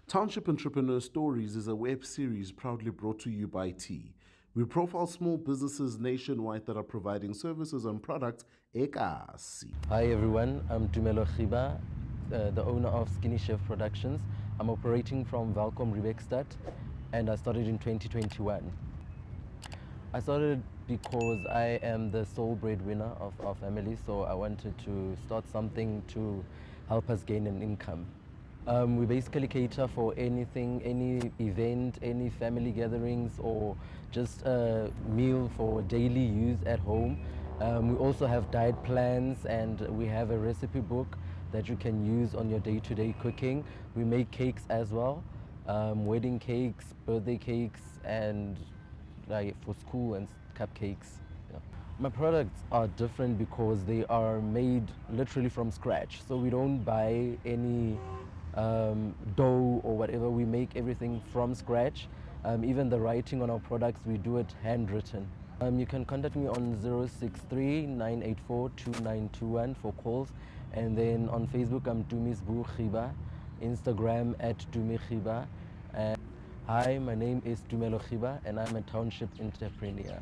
Township Entrepreneurs Stories is a web series proudly brought to you by T. We profile small businesses nationwide that are providing services and products ekasi. Hi everyone, I'm Tumelo Khiba, the owner of Skinny Chef Productions. I'm operating from Welkom Riebeekstad and I started in 2021. I started because I am the sole breadwinner of our family, so I wanted to start something to help us gain an income. We basically cater for anything, any event, any family gatherings, or just a meal for daily use at home. We also have diet plans and we have a recipe book that you can use on your day-to-day cooking. We make cakes as well, wedding cakes, birthday cakes, and like for school and cupcakes. Yeah. My products are different because they are made literally from scratch. So we don't buy any dough or whatever. We make everything from scratch. Even the writing on our products, we do it handwritten. You can contact me on 063-984-2921 for calls. And then on Facebook, I'm Khiba, Instagram at Khiba. Hi, my name is Tumelo Khiba and I'm a township entrepreneur.